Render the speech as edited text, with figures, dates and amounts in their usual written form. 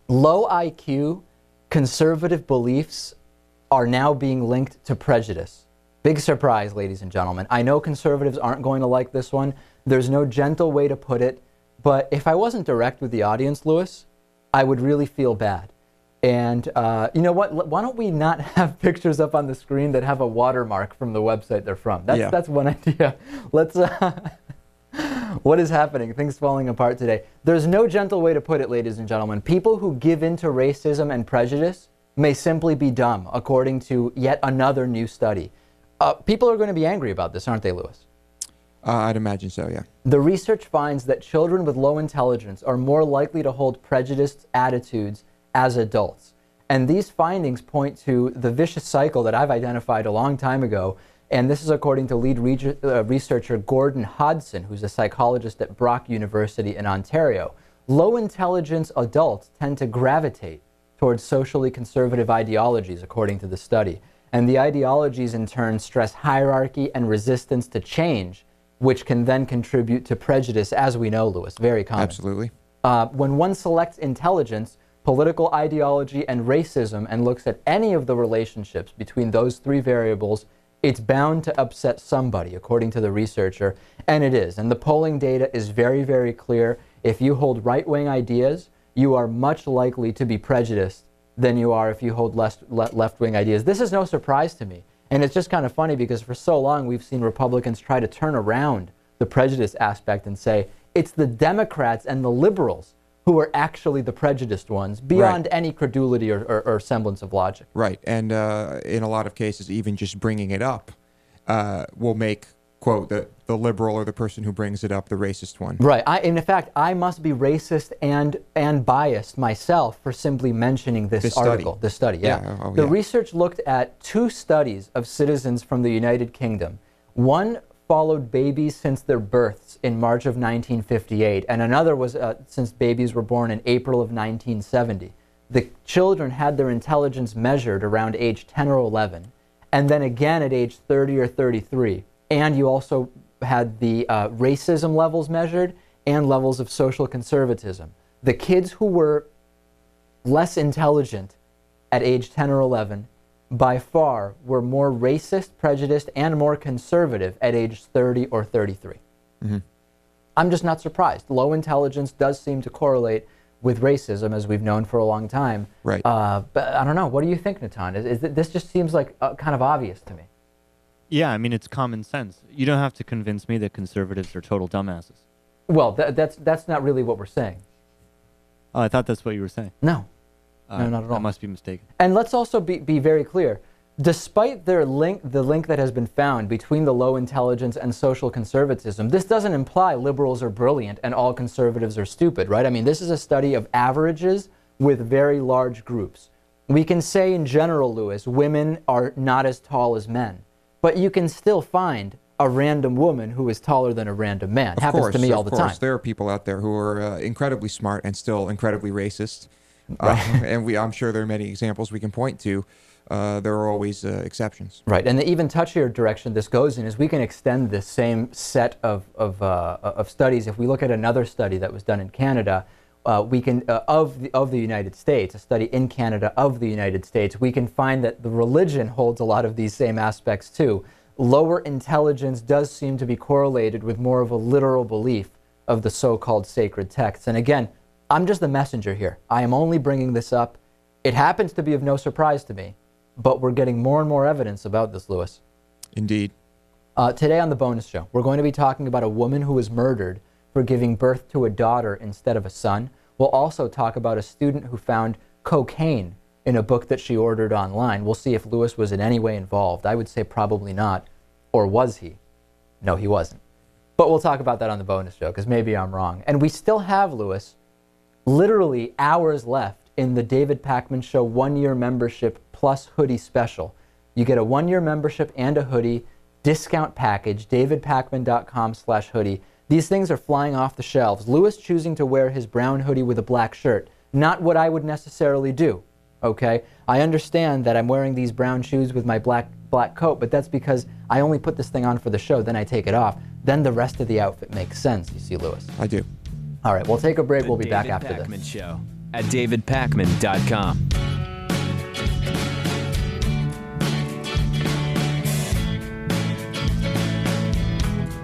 Low IQ, conservative beliefs are now being linked to prejudice. Big surprise, ladies and gentlemen. I know conservatives aren't going to like this one. There's no gentle way to put it. But if I wasn't direct with the audience, Lewis, I would really feel bad. And you know what? Why don't we not have pictures up on the screen that have a watermark from the website they're from? That's one idea. Let's... What is happening? Things falling apart today. There's no gentle way to put it, ladies and gentlemen. People who give in to racism and prejudice may simply be dumb, according to yet another new study. People are going to be angry about this, aren't they, Lewis? I'd imagine so, yeah. The research finds that children with low intelligence are more likely to hold prejudiced attitudes as adults. And these findings point to the vicious cycle that I've identified a long time ago. And this is according to lead researcher Gordon Hodson, who's a psychologist at Brock University in Ontario. Low intelligence adults tend to gravitate towards socially conservative ideologies, according to the study. And the ideologies in turn stress hierarchy and resistance to change, which can then contribute to prejudice, as we know, Lewis. Very common. Absolutely. When one selects intelligence, political ideology, and racism and looks at any of the relationships between those three variables, it's bound to upset somebody, according to the researcher, and it is. And the polling data is very, very clear. If you hold right-wing ideas, you are much likely to be prejudiced than you are if you hold left-wing ideas. This is no surprise to me. And it's just kind of funny because for so long we've seen Republicans try to turn around the prejudice aspect and say it's the Democrats and the liberals who are actually the prejudiced ones, beyond any credulity or semblance of logic. Right, and in a lot of cases, even just bringing it up will make, quote, the liberal or the person who brings it up the racist one. Right, in fact, I must be racist and biased myself for simply mentioning this article. This study, yeah. The research looked at 2 studies of citizens from the United Kingdom. One followed babies since their births in March of 1958, and another was since babies were born in April of 1970. The children had their intelligence measured around age 10 or 11, and then again at age 30 or 33. And you also had the racism levels measured and levels of social conservatism. The kids who were less intelligent at age 10 or 11 by far were more racist, prejudiced, and more conservative at age 30 or 33. Mm-hmm. I'm just not surprised. Low intelligence does seem to correlate with racism, as we've known for a long time. Right. But I don't know. What do you think, Natan? This just seems like kind of obvious to me. Yeah, I mean, it's common sense. You don't have to convince me that conservatives are total dumbasses. Well, that's not really what we're saying. Oh, I thought that's what you were saying. No. No, not at all. I must be mistaken. And let's also be very clear. Despite the link that has been found between the low intelligence and social conservatism, this doesn't imply liberals are brilliant and all conservatives are stupid, right? I mean, this is a study of averages with very large groups. We can say in general, Lewis, women are not as tall as men, but you can still find a random woman who is taller than a random man. Happens to me all the time. Of course, there are people out there who are incredibly smart and still incredibly racist. And I'm sure there are many examples we can point to. There are always exceptions. Right, and the even touchier direction this goes in is we can extend this same set of studies. If we look at another study that was done in Canada, we can of the United States, a study in Canada of the United States, we can find that the religion holds a lot of these same aspects too. Lower intelligence does seem to be correlated with more of a literal belief of the so-called sacred texts. And again, I'm just the messenger here. I am only bringing this up. It happens to be of no surprise to me, but we're getting more and more evidence about this, Lewis. Indeed. Today on the bonus show, we're going to be talking about a woman who was murdered for giving birth to a daughter instead of a son. We'll also talk about a student who found cocaine in a book that she ordered online. We'll see if Lewis was in any way involved. I would say probably not. Or was he? No, he wasn't. But we'll talk about that on the bonus show, because maybe I'm wrong. And we still have, Lewis, literally hours left in the David Pakman Show 1-year membership plus hoodie special. You get a 1-year membership and a hoodie discount package, davidpakman.com/hoodie. These things are flying off the shelves. Lewis choosing to wear his brown hoodie with a black shirt. Not what I would necessarily do, okay? I understand that I'm wearing these brown shoes with my black coat, but that's because I only put this thing on for the show, then I take it off. Then the rest of the outfit makes sense, you see, Lewis. I do. All right, we'll take a break. We'll be back after this. David Pakman Show. at davidpakman.com.